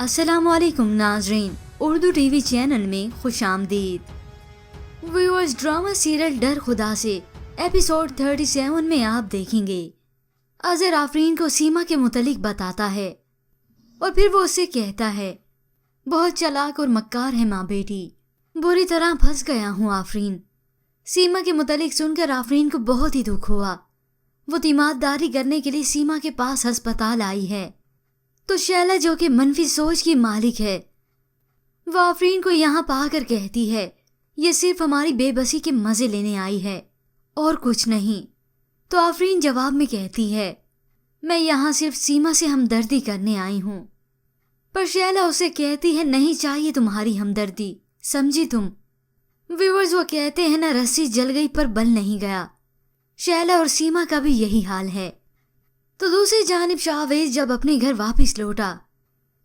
अस्सलाम वालेकुम नाजरीन, उर्दू टीवी चैनल में खुश आमदीद। व्यूअर्स, ड्रामा सीरियल डर खुदा से एपिसोड 37 में आप देखेंगे अजहर आफरीन को सीमा के मुतलिक बताता है और फिर वो उससे कहता है, बहुत चालाक और मक्कार है माँ बेटी, बुरी तरह फंस गया हूँ आफरीन। सीमा के मुतलिक सुनकर आफरीन को बहुत ही दुख हुआ। वो तीमारदारी करने के लिए सीमा के पास अस्पताल आई है तो शैला, जो कि मनफी सोच की मालिक है, वो आफरीन को यहाँ पाकर कहती है, ये सिर्फ हमारी बेबसी के मज़े लेने आई है और कुछ नहीं। तो आफरीन जवाब में कहती है, मैं यहाँ सिर्फ सीमा से हमदर्दी करने आई हूँ। पर शैला उसे कहती है, नहीं चाहिए तुम्हारी हमदर्दी, समझी तुम। व्यूअर्स, वो कहते हैं ना, रस्सी जल गई पर बल नहीं गया। शैला और सीमा का भी यही हाल है। तो दूसरी जानिब शाहवेज जब अपने घर वापस लौटा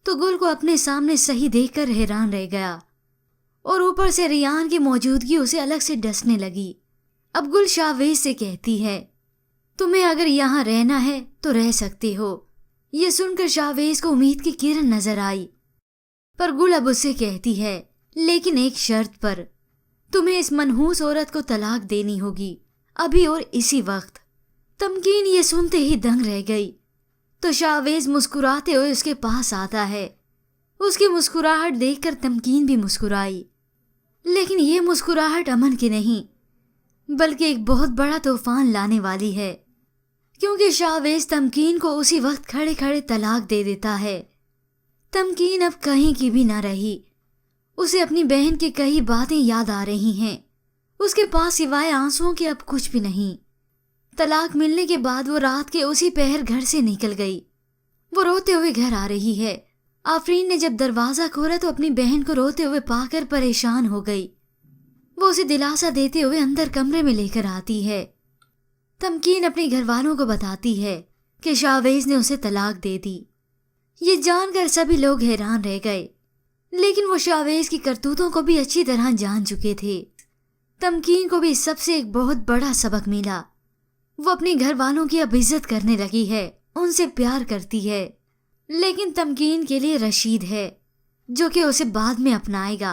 तो गुल को अपने सामने सही देखकर हैरान रह गया और ऊपर से रियान की मौजूदगी उसे अलग से डसने लगी। अब गुल शाहवेज से कहती है, तुम्हें अगर यहाँ रहना है तो रह सकते हो। ये सुनकर शाहवेज को उम्मीद की किरण नजर आई, पर गुल अब उससे कहती है, लेकिन एक शर्त पर, तुम्हें इस मनहूस औरत को तलाक देनी होगी, अभी और इसी वक्त। तमकीन ये सुनते ही दंग रह गई। तो शाहवेज मुस्कुराते हुए उसके पास आता है। उसकी मुस्कुराहट देखकर तमकीन भी मुस्कुराई, लेकिन ये मुस्कुराहट अमन की नहीं बल्कि एक बहुत बड़ा तूफान लाने वाली है, क्योंकि शाहवेज तमकीन को उसी वक्त खड़े खड़े तलाक दे देता है। तमकीन अब कहीं की भी ना रही। उसे अपनी बहन की कई बातें याद आ रही हैं। उसके पास सिवाय आंसुओं के अब कुछ भी नहीं। तलाक मिलने के बाद वो रात के उसी पहर घर से निकल गई। वो रोते हुए घर आ रही है। आफरीन ने जब दरवाज़ा खोला तो अपनी बहन को रोते हुए पाकर परेशान हो गई। वो उसे दिलासा देते हुए अंदर कमरे में लेकर आती है। तमकीन अपने घर वालों को बताती है कि शाहवेज ने उसे तलाक दे दी। ये जानकर सभी लोग हैरान रह गए, लेकिन वो शाहवेज की करतूतों को भी अच्छी तरह जान चुके थे। तमकीन को भी इस सबसे एक बहुत बड़ा सबक मिला। वो अपने घर वालों की अब इज्जत करने लगी है, उनसे प्यार करती है। लेकिन तमकीन के लिए रशीद है जो कि उसे बाद में अपनाएगा।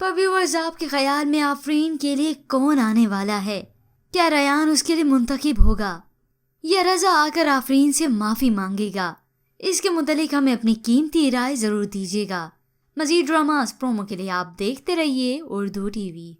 पर व्यूअर्स, आपके ख्याल में आफरीन के लिए कौन आने वाला है? क्या रयान उसके लिए मुंतखब होगा या रजा आकर आफरीन से माफ़ी मांगेगा? इसके मुतालिक हमें अपनी कीमती राय ज़रूर दीजिएगा। मज़ीद ड्रामास प्रोमो के लिए आप देखते रहिए उर्दू टीवी।